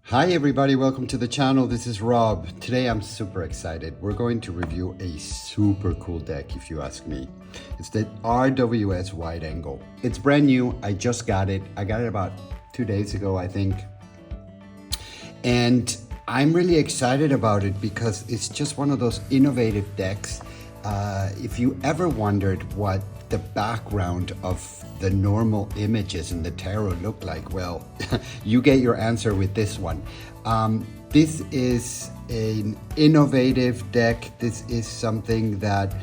Hi everybody, welcome to the channel. This is Rob. Today I'm super excited. We're going to review a super cool deck if you ask me. It's the RWS Wide Angle. It's brand new. I just got it. I got it about 2 days ago, I think. And I'm really excited about it because it's just one of those innovative decks. If you ever wondered what the background of the normal images in the tarot look like, well, you get your answer with this one. This is an innovative deck. This is something that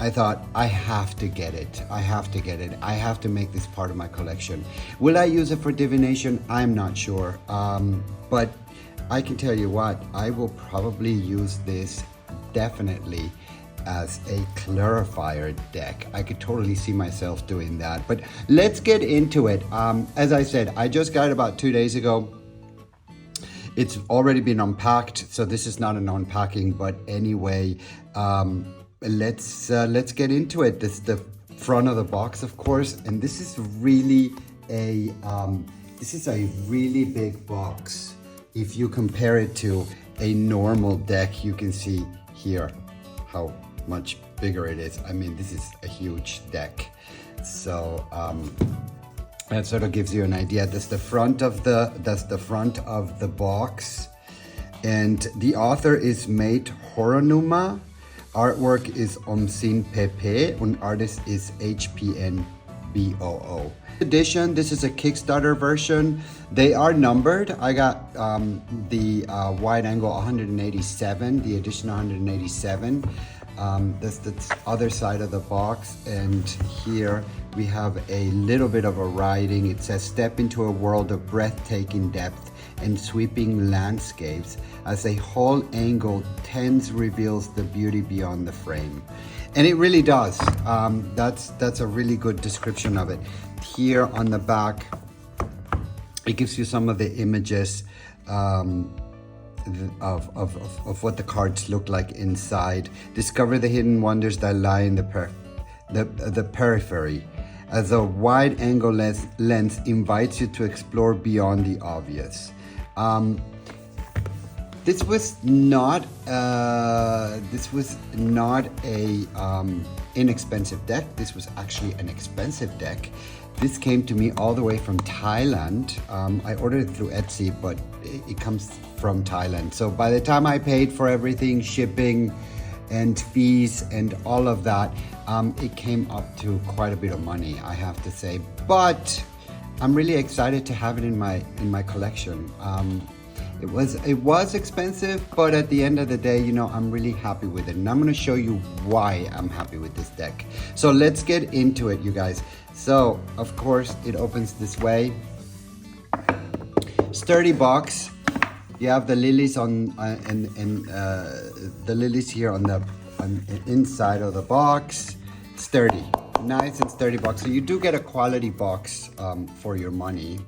I thought I have to get it. I have to get it. I have to make this part of my collection. Will I use it for divination? I'm not sure. But I can tell you what, I will probably use this definitely as a clarifier deck. I could totally see myself doing that, but let's get into it. As I said, I just got it about 2 days ago. It's already been unpacked, so this is not an unpacking, but anyway, let's get into it. This is the front of the box, of course, and this is really a really big box. If you compare it to a normal deck, you can see here how much bigger it is. I mean, this is a huge deck. So that sort of gives you an idea. That's the front of the box. And the author is Mate Horonuma. Artwork is Omsin Pepe, and artist is HPN BOO. Edition, this is a Kickstarter version. They are numbered. I got the wide angle 187, the edition 187. That's the other side of the box, and here we have a little bit of a writing. It says, step into a world of breathtaking depth and sweeping landscapes as a whole angle tens reveals the beauty beyond the frame. And it really does. That's a really good description of it. Here on the back, it gives you some of the images of what the cards look like inside. Discover the hidden wonders that lie in the periphery, as a wide angle lens invites you to explore beyond the obvious. This was not a inexpensive deck. This was actually an expensive deck. This came to me all the way from Thailand. I ordered it through Etsy, but it comes from Thailand. So by the time I paid for everything, shipping and fees and all of that, it came up to quite a bit of money, I have to say. But I'm really excited to have it in my collection. It was expensive, but at the end of the day, you know, I'm really happy with it. And I'm gonna show you why I'm happy with this deck. So let's get into it, you guys. So, of course, it opens this way. Sturdy box. You have the lilies on the lilies here on the inside of the box. Sturdy, nice and sturdy box. So you do get a quality box for your money.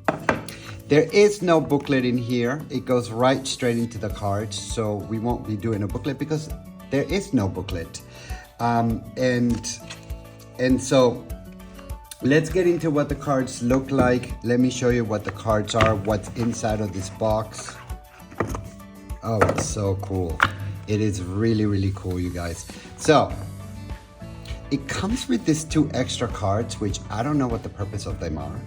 There is no booklet in here. It goes right straight into the cards. So we won't be doing a booklet because there is no booklet. And so let's get into what the cards look like. Let me show you what the cards are, what's inside of this box. Oh, it's so cool. It is really, really cool, you guys. So it comes with these 2 extra cards, which I don't know what the purpose of them are.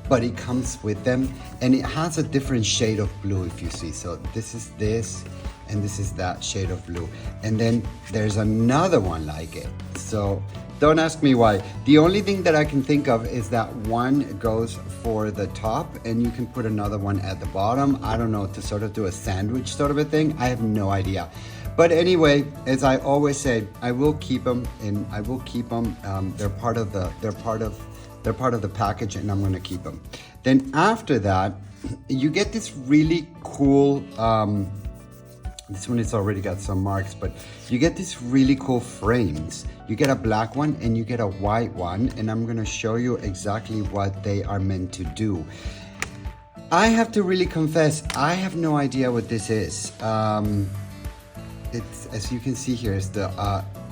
But it comes with them, and it has a different shade of blue, if you see. So this is this, and this is that shade of blue. And then there's another one like it. So don't ask me why. The only thing that I can think of is that one goes for the top, and you can put another one at the bottom. I don't know, to sort of do a sandwich sort of a thing. I have no idea. But anyway, as I always say, I will keep them, and I will keep them. They're part of the package, and I'm going to keep them. Then after that, you get this really cool, this one has already got some marks, but you get these really cool frames. You get a black one and you get a white one, and I'm going to show you exactly what they are meant to do. I have to really confess, I have no idea what this is. It's, as you can see here, it's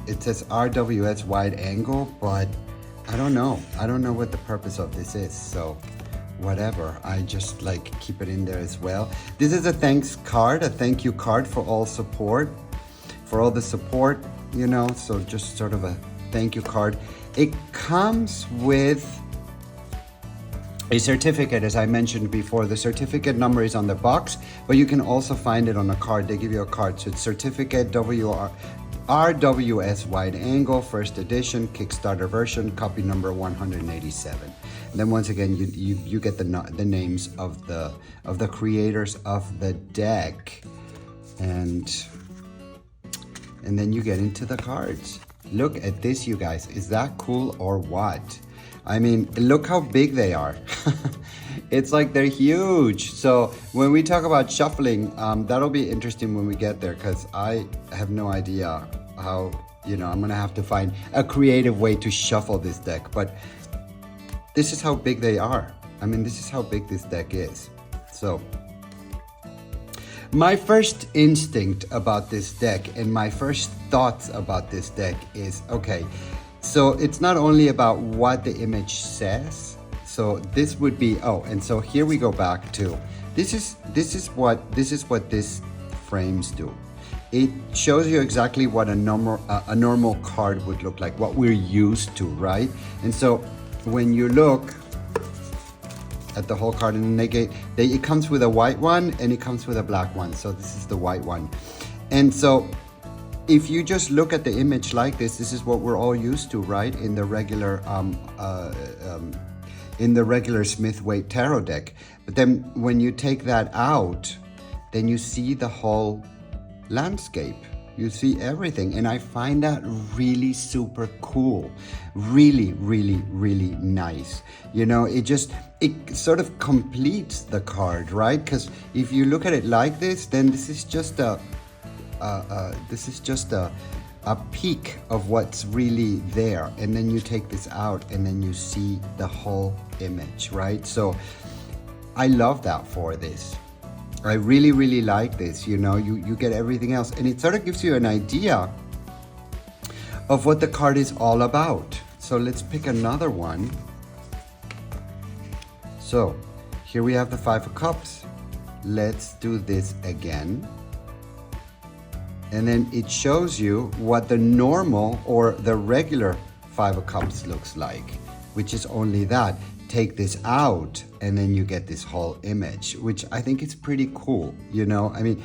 it says RWS Wide Angle, but I don't know. I don't know what the purpose of this is. So whatever. I just like keep it in there as well. This is a thanks card, a thank you card for all support, for all the support, you know, so just sort of a thank you card. It comes with a certificate, as I mentioned before. The certificate number is on the box, but you can also find it on a card. They give you a card. So it's certificate RWS Wide Angle, first edition, Kickstarter version, copy number 187. And then once again, you get the names of the creators of the deck, and then you get into the cards. Look at this, you guys. Is that cool or what? I mean, look how big they are. It's like they're huge. So when we talk about shuffling, that'll be interesting when we get there, because I have no idea how, you know, I'm gonna have to find a creative way to shuffle this deck. But this is how big they are. I mean, this is how big this deck is. So my first instinct about this deck and my first thoughts about this deck is, okay, so it's not only about what the image says. So this would be, oh, and so here we go back to, this is what this frames do. It shows you exactly what a normal card would look like, what we're used to, right? And so when you look at the whole card, and it comes with a white one and it comes with a black one. So this is the white one. And so if you just look at the image like this is what we're all used to, right? In the regular Smith Waite Tarot deck. But then when you take that out, then you see the whole landscape. You see everything. And I find that really super cool. Really, really, really nice. You know, it sort of completes the card, right? Because if you look at it like this, then this is just a peek of what's really there, and then you take this out and then you see the whole image, right? So I love that for this. I really, really like this. You know, you get everything else, and it sort of gives you an idea of what the card is all about. So let's pick another one. So here we have the Five of Cups. Let's do this again. And then it shows you what the normal or the regular Five of Cups looks like, which is only that. Take this out and then you get this whole image, which I think is pretty cool. You know, I mean,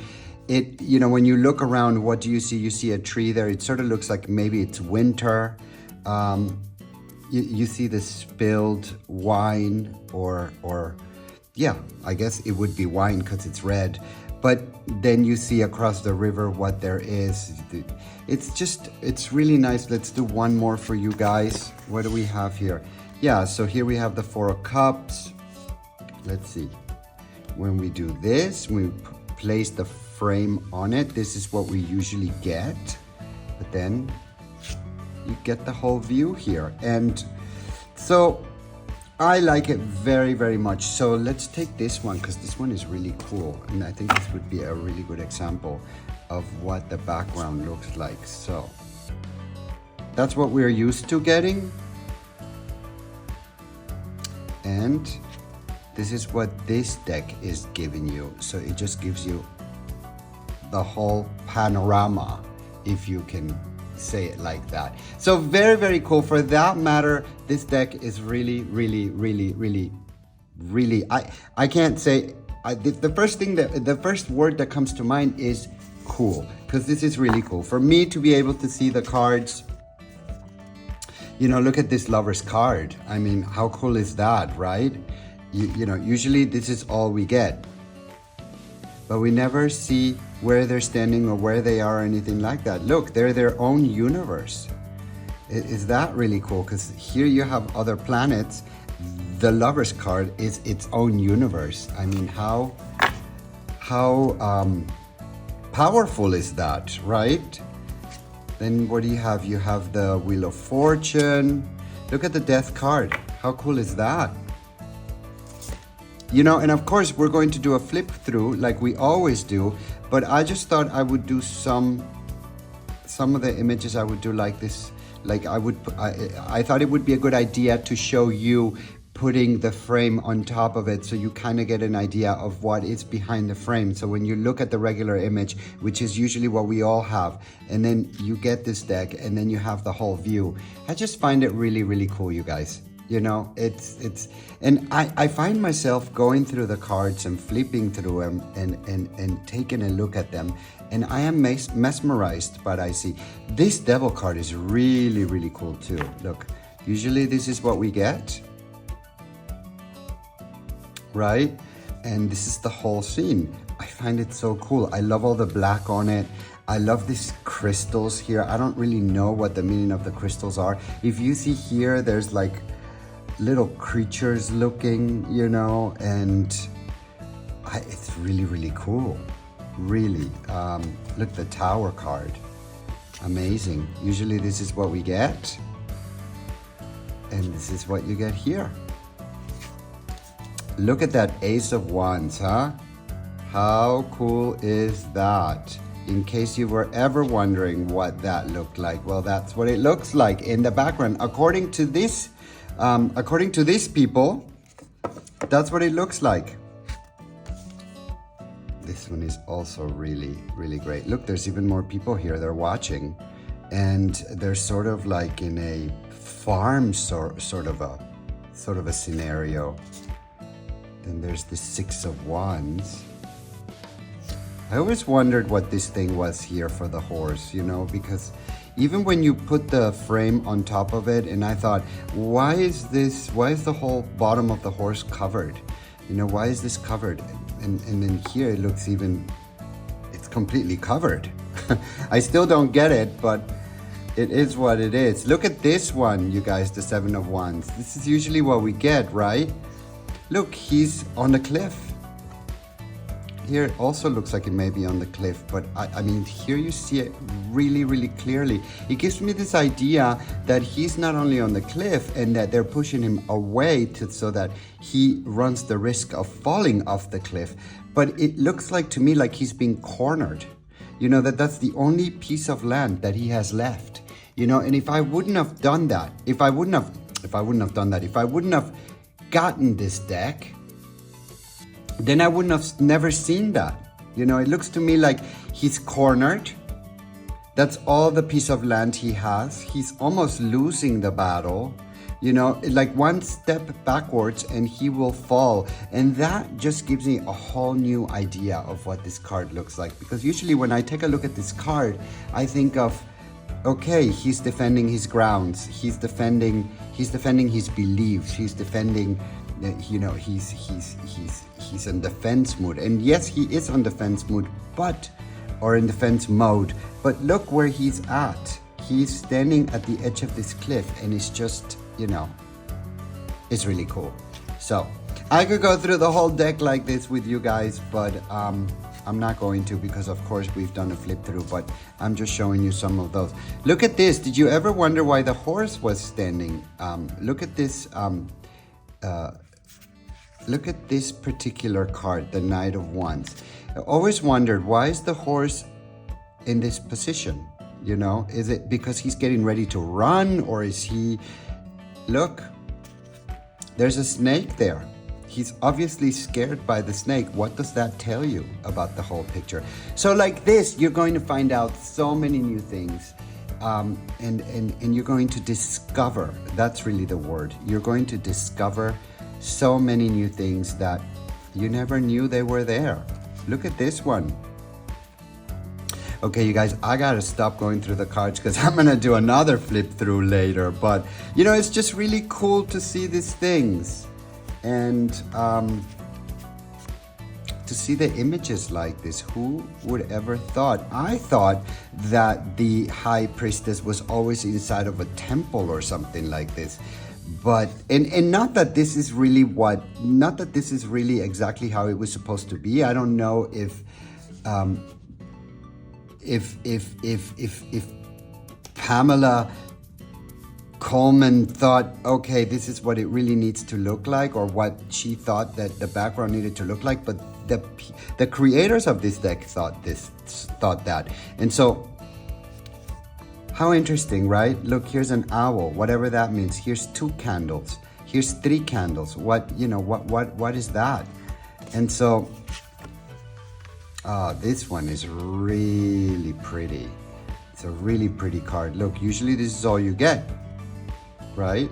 you know, when you look around, what do you see? You see a tree there. It sort of looks like maybe it's winter. You see the spilled wine or yeah, I guess it would be wine because it's red. But then you see across the river what there is. It's really nice. Let's do one more for you guys. What do we have here? Yeah, so here we have the Four of Cups. Let's see. When we do this, we place the frame on it. This is what we usually get. But then you get the whole view here. And so I like it very, very much. So let's take this one because this one is really cool. And I think this would be a really good example of what the background looks like. So that's what we're used to getting. And this is what this deck is giving you. So it just gives you the whole panorama, if you can say it like that. So very, very cool. For that matter, this deck is really, really, really, really, really, I can't say, the first word that comes to mind is cool, because this is really cool. For me to be able to see the cards, you know, look at this Lover's card. I mean, how cool is that, right? You know, usually this is all we get, but we never see where they're standing or where they are or anything like that. Look, they're their own universe. Is that really cool? Because here you have other planets. The Lover's card is its own universe. I mean, how powerful is that, right? Then what do you have? You have the Wheel of Fortune. Look at the Death card. How cool is that? You know, and of course we're going to do a flip through like we always do, but I just thought I would do some of the images I would do like this. Like I thought it would be a good idea to show you putting the frame on top of it so you kind of get an idea of what is behind the frame. So when you look at the regular image, which is usually what we all have, and then you get this deck and then you have the whole view. I just find it really, really cool, you guys. You know, and I find myself going through the cards and flipping through them and taking a look at them, and I am mesmerized by what I see. This devil card is really, really cool too. Look, usually this is what we get, right? And this is the whole scene. I find it so cool. I love all the black on it. I love these crystals here. I don't really know what the meaning of the crystals are. If you see here, there's like little creatures looking, you know, and it's really, really cool. Really. Look, the Tower card. Amazing. Usually this is what we get, and this is what you get here. Look at that Ace of Wands, huh? How cool is that? In case you were ever wondering what that looked like, well, that's what it looks like in the background. According to these people, that's what it looks like. This one is also really, really great. Look, there's even more people here. They're watching, and they're sort of like in a farm sort of a scenario. Then there's the Six of Wands. I always wondered what this thing was here for the horse, you know, because even when you put the frame on top of it, and I thought, why is the whole bottom of the horse covered? You know, why is this covered? And then here it looks it's completely covered. I still don't get it, but it is what it is. Look at this one, you guys, the Seven of Wands. This is usually what we get, right? Look, he's on the cliff. Here it also looks like it may be on the cliff, but I mean, here you see it really, really clearly. It gives me this idea that he's not only on the cliff and that they're pushing him away so that he runs the risk of falling off the cliff, but it looks like to me like he's being cornered. You know, that's the only piece of land that he has left. You know, and if I wouldn't have done that, if I wouldn't have gotten this deck, then I wouldn't have never seen that. You know, it looks to me like he's cornered. That's all the piece of land he has. He's almost losing the battle. You know, like one step backwards and he will fall. And that just gives me a whole new idea of what this card looks like. Because usually when I take a look at this card, I think of, okay, he's defending his grounds. He's defending his beliefs. He's defending, you know, he's in defense mode. And yes, he is on defense mode, or in defense mode. But look where he's at. He's standing at the edge of this cliff, and it's just, you know, it's really cool. So I could go through the whole deck like this with you guys, but I'm not going to, because of course we've done a flip through, but I'm just showing you some of those. Look at this. Did you ever wonder why the horse was standing? Look at this. Look at this particular card, the Knight of Wands. I always wondered, why is the horse in this position? You know, is it because he's getting ready to run, or is he... Look, there's a snake there. He's obviously scared by the snake. What does that tell you about the whole picture? So like this, you're going to find out so many new things. And you're going to discover, that's really the word. You're going to discover so many new things that you never knew they were there. Look at this one. Okay, you guys, I gotta stop going through the cards because I'm gonna do another flip through later. But, you know, it's just really cool to see these things. And to see the images like this. Who would ever thought? I thought that the High Priestess was always inside of a temple or something like this. But, and not that this is really not that this is really exactly how it was supposed to be. I don't know if Pamela Coleman thought, okay, this is what it really needs to look like, or what she thought that the background needed to look like. But the creators of this deck thought that. And so, how interesting, right? Look, here's an owl, whatever that means. Here's two candles. here's 3 candles. What is that? And so this one is really pretty. It's a really pretty card. Look, usually this is all you get, right?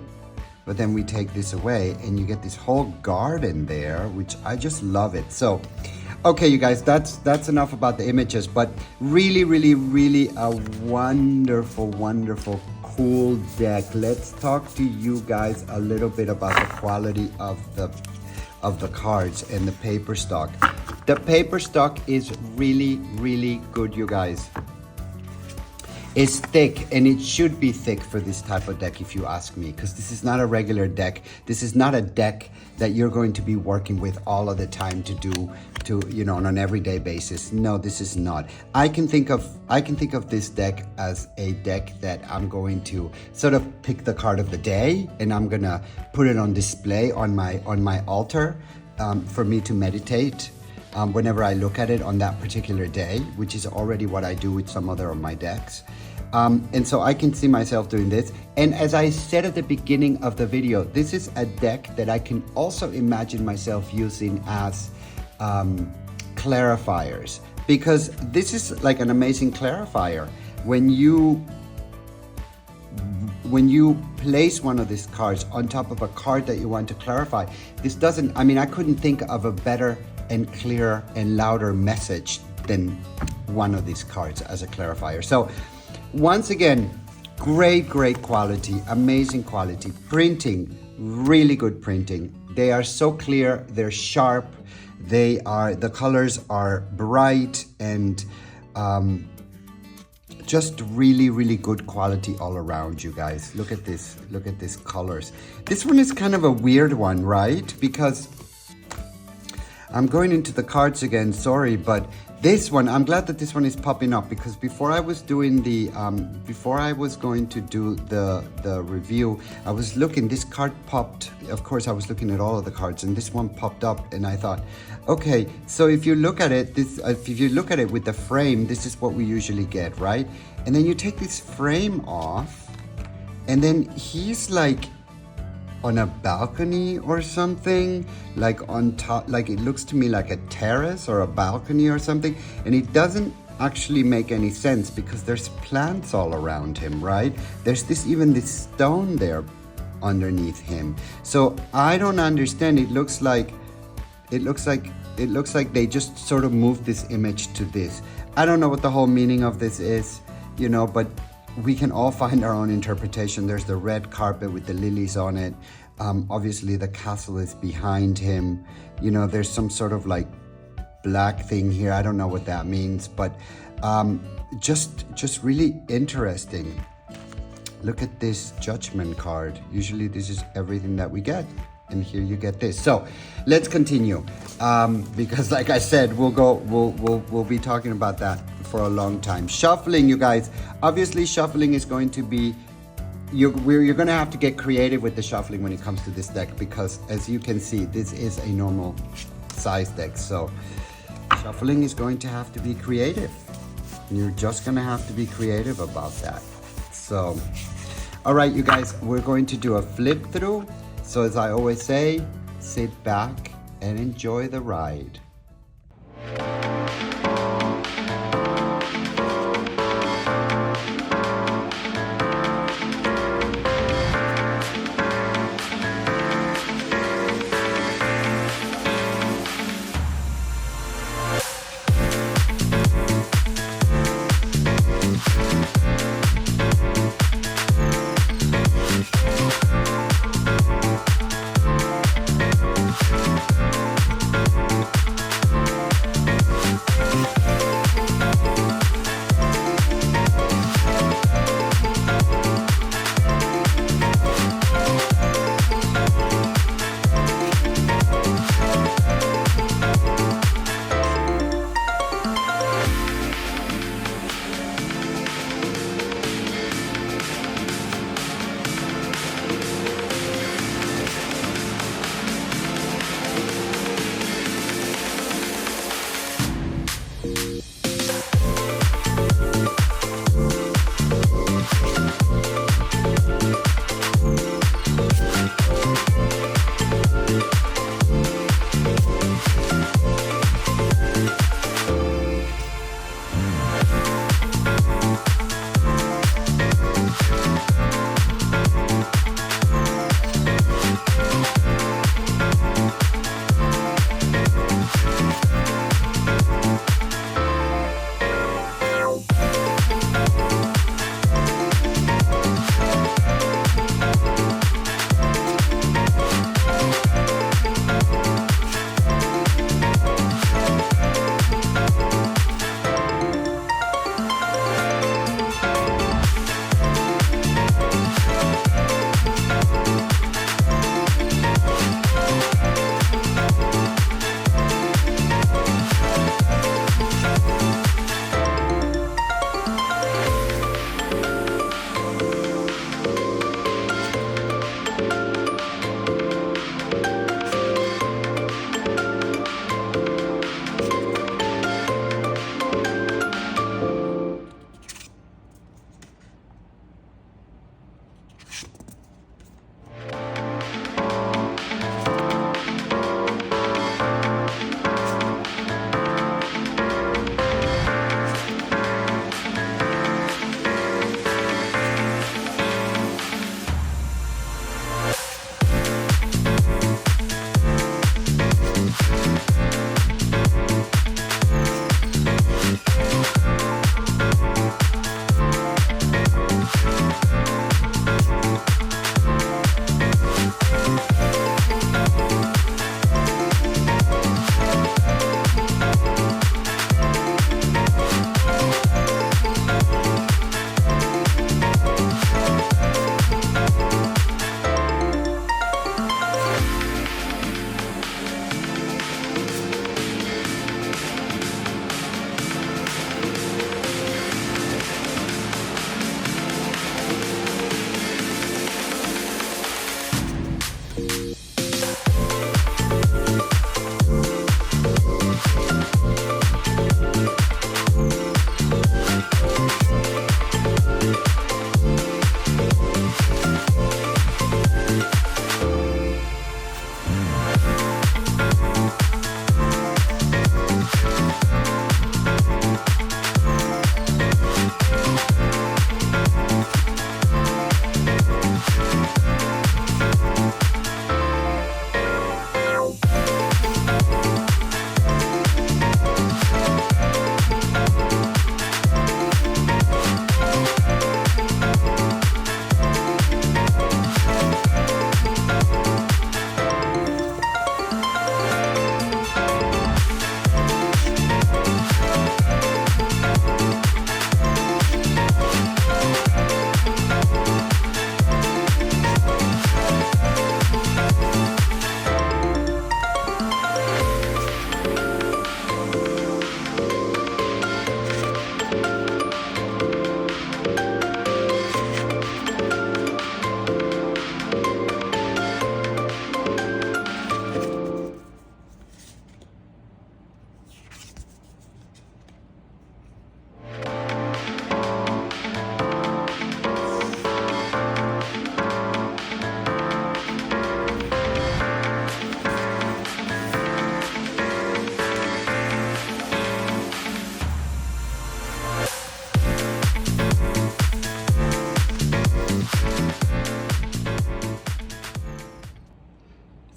But then we take this away and you get this whole garden there, which I just love it. So, okay, you guys, that's enough about the images, but really, really, really a wonderful, wonderful, cool deck. Let's talk to you guys a little bit about the quality of the cards and the paper stock. The paper stock is really, really good, you guys. It's thick, and it should be thick for this type of deck, if you ask me, because this is not a regular deck. This is not a deck that you're going to be working with all of the time on an everyday basis. No, this is not. I can think of this deck as a deck that I'm going to sort of pick the card of the day, and I'm gonna put it on display on my altar for me to meditate whenever I look at it on that particular day, which is already what I do with some other of my decks. And so I can see myself doing this. And as I said at the beginning of the video, this is a deck that I can also imagine myself using as clarifiers, because this is like an amazing clarifier. When you place one of these cards on top of a card that you want to clarify, I couldn't think of a better and clearer and louder message than one of these cards as a clarifier. So once again, great quality, amazing quality. Printing, really good printing. They are so clear, they're sharp, the colors are bright, and just really, really good quality all around, you guys. Look at this colors. This one is kind of a weird one, right? Because I'm going into the cards again, sorry, but this one, I'm glad that this one is popping up, because before I was doing before I was going to do the review, I was looking, this card popped. Of course, I was looking at all of the cards, and this one popped up, and I thought, okay, so if you look at it, if you look at it with the frame, this is what we usually get, right? And then you take this frame off, and then he's like on a balcony or something, like on top, like it looks to me like a terrace or a balcony or something, and it doesn't actually make any sense because there's plants all around him, right? There's even this stone there underneath him. So I don't understand. It looks like they just sort of moved this image to this. I don't know what the whole meaning of this is, but we can all find our own interpretation. There's the red carpet with the lilies on it. Obviously the castle is behind him. There's some sort of like black thing here. I don't know what that means, but just really interesting. Look at this Judgment card. Usually this is everything that we get, and here you get this. So let's continue, because like I said, we'll be talking about that for a long time. Shuffling, you guys. Obviously shuffling is going to be, you're going to have to get creative with the shuffling when it comes to this deck, because as you can see, this is a normal size deck. So shuffling is going to have to be creative. You're just going to have to be creative about that. So, all right, you guys, we're going to do a flip through. So as I always say, sit back and enjoy the ride.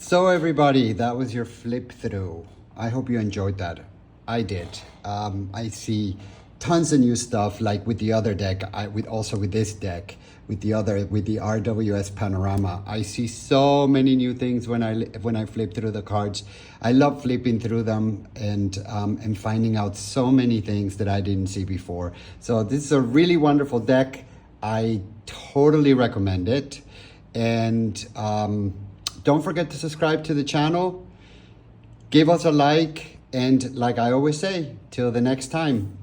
So everybody, that was your flip through. I hope you enjoyed that. I did. I see tons of new stuff, like with the other deck, with this deck, with the RWS panorama. I see so many new things when I flip through the cards. I love flipping through them and finding out so many things that I didn't see before. So this is a really wonderful deck. I totally recommend it. And don't forget to subscribe to the channel. Give us a like. And like I always say, till the next time,